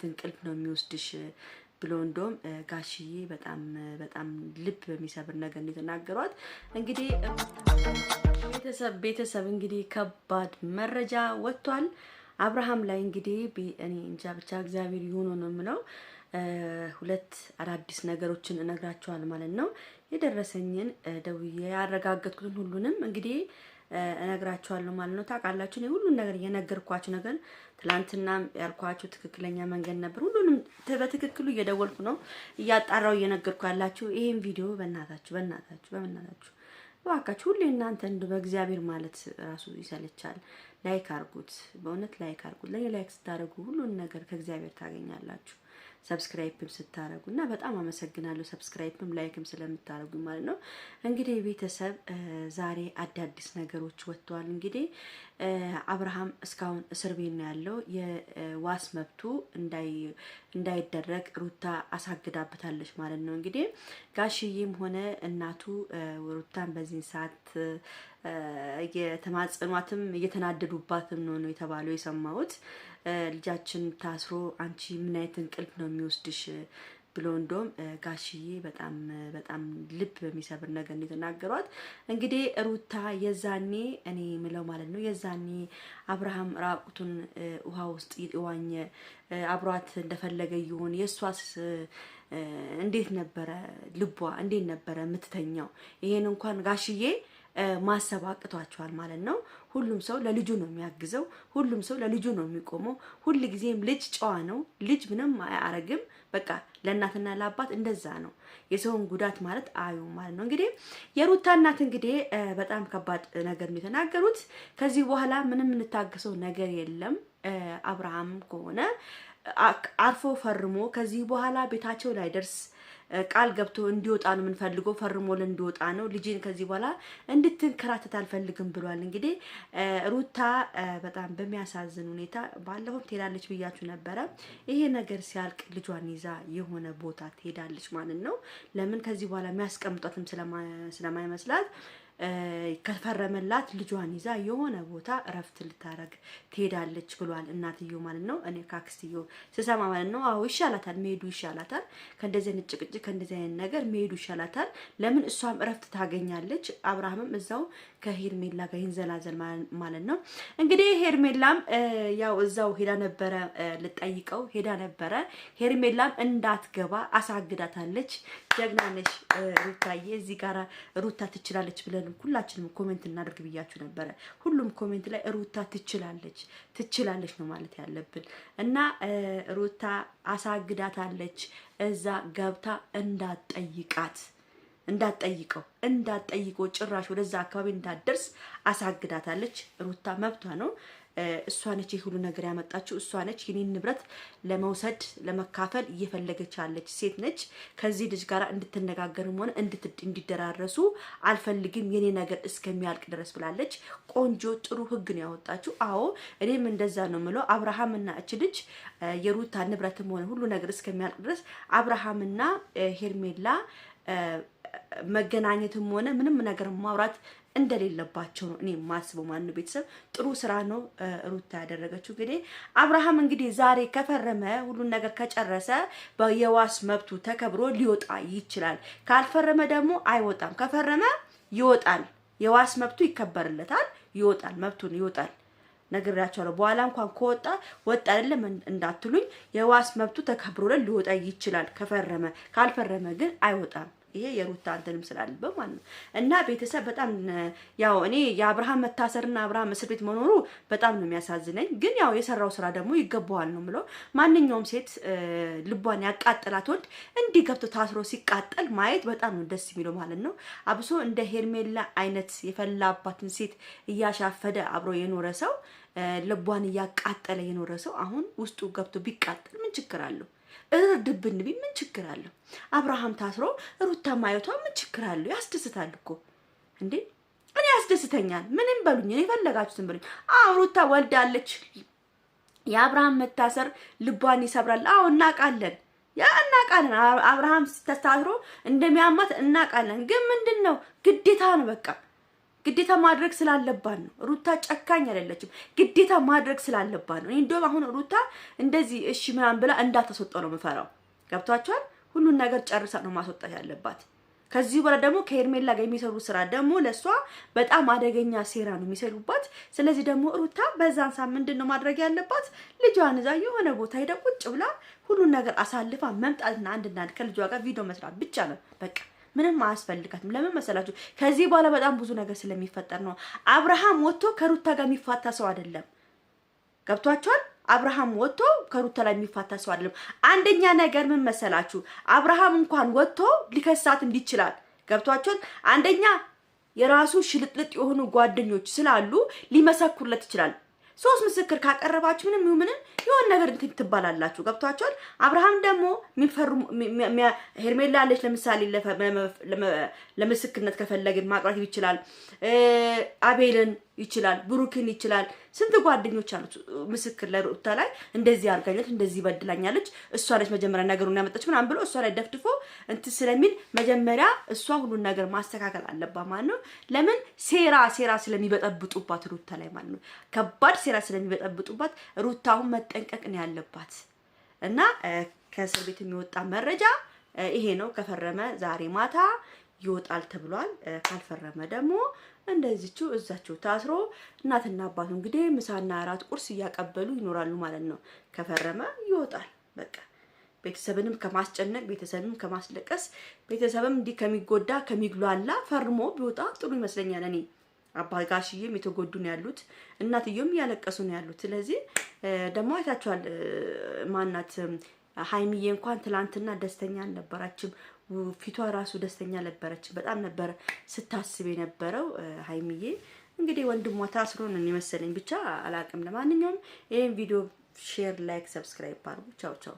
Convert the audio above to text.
አይነት እንቅልፍ ነው የሚወስድሽ ብሎ እንደውም ጋሽዬ በጣም ልብ በሚሰብር ነገር እንደተናገሯት እንግዲህ ቤተሰብ እንግዲህ ከባድ መረጃ ወጥቷል አብርሃም ላይ እንግዲህ እኔ እንጃ ብቻ እግዚአብሔር ይሁን ነው የምለው ሁለት አዳዲስ ነገሮችን እነግራቸዋለሁ ማለት ነው የደረሰኝን ደውዬ ያረጋገጥኩትን ሁሉንም እንግዲህ እነግራቸዋለሁ ማለት ነው ታውቃላችሁ እኔ ሁሉን ነገር እየነገርኳችሁ ነገር ትላንትና ያልኳችሁ ትክክለኛ መንገድ ነበር ሁሉንም በትክክሉ እየደወልኩ ነው እያጣራው እየነገርኩ ያላችሁ ይሄን ቪዲዮ በእናታችሁ ዋካችሁ ሁሌ እናንተ እንደ በእግዚአብሔር ማለት ራሱ ይሰለቻል ላይክ አርጉት በእውነት ላይክ አርጉት ለኔ ላይክ ስታረጉ ሁሉን ነገር ከእግዚአብሔር ታገኛላችሁ ሰብስክራይብም ስታረጉና በጣም አመሰግናለሁ ሰብስክራይብም ላይክም ስለምታረጉ ማለት ነው እንግዲህ ቤተሰብ ዛሬ አዳዲስ ነገሮች ወጥተዋል እንግዲህ አብርሃም እስካሁን እስር ቤት ነው ያለው የዋስ መብቱ እንዳይደረግ ሩታ አሳግዳበታለች ማለት ነው እንግዲህ ጋሽዬም ሆነ እናቱ ሩታን በዚህ ሰዓት የተማጸኗትም እየተናደዱባትም ነው የተባለው የሰማሁት ልጃችን ታስሮ አንቺ ምን አይነት እንቅልፍ ነው የሚወስድሽ ብሎ እንደውም ጋሽዬ በጣም ልብ በሚሰብር ነገር እንደተናገሯት እንግዲህ ሩታ የዛኔ እኔ ምለው ማለት ነው የዛኔ አብርሃም ራቁቱን ውሃ ውስጥ ይዋኘ አብሯት እንደፈለገ ይሁን የሷስ እንዴት ነበረ ልቧ እንዴት ነበረ የምትተኛው ይሄን እንኳን ጋሽዬ ማሰብ አቅቷቸዋል ማለት ነው ሁሉም ሰው ለልጁ ነው የሚያግዘው ሁሉም ሰው ለልጁ ነው የሚቆመው ሁሉ ጊዜም ልጅ ጨዋ ነው ልጅ ምንም አያረግም በቃ ለእናትና ለአባት እንደዛ ነው የሰውን ጉዳት ማለት አዩ ማለት ነው እንግዲህ የሩታ እናት እንግዲህ በጣም ከባድ ነገር ነው የተናገሩት ከዚህ በኋላ ምንም እንታገሰው ነገር የለም አብርሃም ከሆነ አርፎ ፈርሞ ከዚህ በኋላ ቤታቸው ላይ ደርስ ቃል ገብቶ እንዲወጣ ነው የምንፈልገው ፈርሞልን እንዲወጣ ነው ልጅን ከዚህ በኋላ እንድትንከራተት አልፈልግም ብሏል እንግዲህ ሩታ በጣም በሚያሳዝን ሁኔታ ባለፈው ትሄዳለች ብያችሁ ነበር ይሄ ነገር ሲያልቅ ልጇን ይዛ የሆነ ቦታ ትሄዳለች ማለት ነው ለምን ከዚህ በኋላ የሚያስቀምጧትም ስለማይመስላት ከፈረመላት ልጇን ይዛ የሆነ ቦታ እረፍት ልታረግ ትሄዳለች ብሏል እናትየው ማለት ነው እኔ ካክስትየው ስሰማ ማለት ነው አው ይሻላታል መሄዱ ይሻላታል ከእንደዚህ ንጭቅጭቅ ከእንደዚህ አይነት ነገር መሄዱ ይሻላታል ለምን እሷም እረፍት ታገኛለች አብርሃምም እዛው ከሄርሜላ ጋር ይንዘላዘል ማለት ነው እንግዲህ ሄርሜላም ያው እዛው ሄዳ ነበረ ልጠይቀው ሄዳ ነበረ ሄርሜላም እንዳትገባ አሳግዳታለች ጀግና ነሽ ሩታዬ እዚህ ጋራ ሩታ ትችላለች ብለን ሁላችንም ኮሜንት እናደርግ ብያችሁ ነበር ሁሉም ኮሜንት ላይ ሩታ ትችላለች ነው ማለት ያለብን እና ሩታ አሳግዳታለች እዛ ገብታ እንዳትጠይቀው ጭራሽ ወደዛ አካባቢ እንዳትደርስ አሳግዳታለች ሩታ መብቷ ነው እሷ ነች ሁሉ ነገር ያመጣችው እሷ ነች የኔን ንብረት ለመውሰድ ለመካፈል እየፈለገች ያለች ሴት ነች ከዚህ ልጅ ጋር እንድትነጋገርም ሆነ እንዲደራረሱ አልፈልግም የኔ ነገር እስከሚያልቅ ድረስ ብላለች ቆንጆ ጥሩ ህግ ነው ያወጣችው አዎ እኔም እንደዛ ነው ምለው አብርሃምና እቺ ልጅ የሩታ ንብረትም ሆነ ሁሉ ነገር እስከሚያልቅ ድረስ አብርሃምና ሄርሜላ መገናኘትም ሆነ ምንም ነገር ማውራት እንደሌለባቸው ነው እኔ ማስበው ማን ነው ቤተሰብ ጥሩ ስራ ነው ሩታ ያደረገችው እንግዲህ አብርሃም እንግዲህ ዛሬ ከፈረመ ሁሉ ነገር ከጨረሰ በየዋስ መብቱ ተከብሮ ሊወጣ ይችላል ካልፈረመ ደግሞ አይወጣም ከፈረመ ይወጣል የዋስ መብቱ ይከበርለታል ይወጣል መብቱን ይወጣል ነግራቸዋለሁ በኋላ እንኳን ከወጣ ወጣ አይደለም እንዳትሉኝ የዋስ መብቱ ተከብሮለት ሊወጣ ይችላል ከፈረመ ካልፈረመ ግን አይወጣም ይሄ የሩታ አንተንም ስላልበው ማለት ነው እና ቤተሰብ በጣም ያው እኔ የአብርሃም መታሰርና አብርሃም እስር ቤት መኖሩ በጣም ነው የሚያሳዝነኝ ግን ያው የሰራው ስራ ደግሞ ይገባዋል ነው ምለው ማንኛውም ሴት ልቧን ያቃጠላት ወንድ እንዲህ ገብቶ ታስሮ ሲቃጠል ማየት በጣም ነው ደስ የሚለው ማለት ነው አብሶ እንደ ሄርሜላ አይነት የፈላባትን ሴት እያሻፈደ አብሮ የኖረ ሰው ልቧን ያቃጠለ የኖረ ሰው አሁን ውስጡ ገብቶ ቢቃጠል ምን ችግር አለው እርድብን ቢ ምን ችግር አለው አብርሃም ታስሮ ሩታ ማየቷ ምን ችግር አለው ያስደስታል እኮ እንዴ እኔ ያስደስተኛል ምንም በሉኝ እኔ ፈለጋችሁትን በሉኝ ሩታ ወልዳለች የአብርሃም መታሰር ልቧን ይሰብራል አው እናቃለን እናቃለን አብርሃም ተታስሮ እንደሚያማት እናቃለን ግን ምንድነው ግዴታ ነው በቃ ግዴታ ማድረግ ስላለባት ነው። ሩታ ጨካኝ አይደለችም። ግዴታ ማድረግ ስላለባት ነው። እንደውም አሁን ሩታ እንደዚህ እሺ ምናምን ብላ እንዳታስወጣው ነው የምፈራው። ገብቷቸዋል። ሁሉን ነገር ጨርሳ ነው ማስወጣት ያለባት። ከዚህ በኋላ ደግሞ ከሄርሜላ ጋር የሚሰሩ ስራ ደግሞ ለሷ በጣም አደገኛ ሴራ ነው የሚሰሩባት። ስለዚህ ደግሞ ሩታ በዛን ሳምንት ምንድነው ማድረግ ያለባት? ልጇን እዛ የሆነ ቦታ ሄዳ ቁጭ ብላ ሁሉን ነገር አሳልፋ መምጣትና አንድና አንድ ከልጇ ጋር ቪዲዮ መስራት ብቻ ነው በቃ። ምንም አያስፈልጋትም። ለምን መሰላችሁ? ከዚህ በኋላ በጣም ብዙ ነገር ስለሚፈጠር ነው። አብርሃም ወጥቶ ከሩታ ጋር የሚፋታ ሰው አይደለም። ገብቷቸዋል። አብርሃም ወጥቶ ከሩታ ላይ የሚፋታ ሰው አይደለም። አንደኛ ነገር ምን መሰላችሁ? አብርሃም እንኳን ወጥቶ ሊከሳት እንዲችላል። ገብቷቸዋል። አንደኛ የራሱ ሽልጥልጥ የሆኑ ጓደኞች ስላሉ ሊመሰክሩለት ይችላል። ሶስት ምስክር ካቀረባችሁ ምንም የሆነ ነገር ትባላላችሁ። ገብቷቸዋል። አብርሃም ደግሞ ሄርሜላ አለች ለምሳሌ ለምስክርነት ከፈለግን ማቅረብ ይችላል። አቤልን ይችላል፣ ብሩክን ይችላል። ስንት ጓደኞች አሉት ምስክር ለሩታ ላይ እንደዚህ አርጋኛለች፣ እንደዚህ በድላኛለች፣ እሷ ነች መጀመሪያ ነገሩን ያመጣች ምናምን ብሎ እሷ ላይ ደፍድፎ እንትን ስለሚል መጀመሪያ እሷ ሁሉን ነገር ማስተካከል አለባት ማለት ነው። ለምን ሴራ ስለሚበጠብጡባት ሩታ ላይ ማለት ነው። ከባድ ሴራ ስለሚበጠብጡባት ሩታ አሁን መጠንቀቅ ነው ያለባት። እና ከእስር ቤት የሚወጣ መረጃ ይሄ ነው። ከፈረመ ዛሬ ማታ ይወጣል ተብሏል። ካልፈረመ ደግሞ እንደዚህው እዛቸው ታስሮ እናትና አባቱ እንግዲህ ምሳና እራት ቁርስ እያቀበሉ ይኖራሉ ማለት ነው። ከፈረመ ይወጣል በቃ። ቤተሰብንም ከማስጨነቅ ቤተሰብንም ከማስለቀስ ቤተሰብም እንዲህ ከሚጎዳ ከሚግሏላ ፈርሞ ቢወጣ ጥሩ ይመስለኛል። እኔ አባጋሽዬም የተጎዱ ነው ያሉት፣ እናትየውም እያለቀሱ ነው ያሉት። ስለዚህ ደግሞ አይታችኋል ማናት ሃይሚዬ እንኳን ትላንትና ደስተኛ አልነበረችም። ፊቷ ራሱ ደስተኛ ነበረች። በጣም ነበር ስታስብ የነበረው ሃይሚዬ። እንግዲህ ወንድሟ ታስሮ ነው የሚመስለኝ፣ ብቻ አላቅም። ለማንኛውም ይሄን ቪዲዮ ሼር፣ ላይክ፣ ሰብስክራይብ አድርጉ። ቻው ቻው።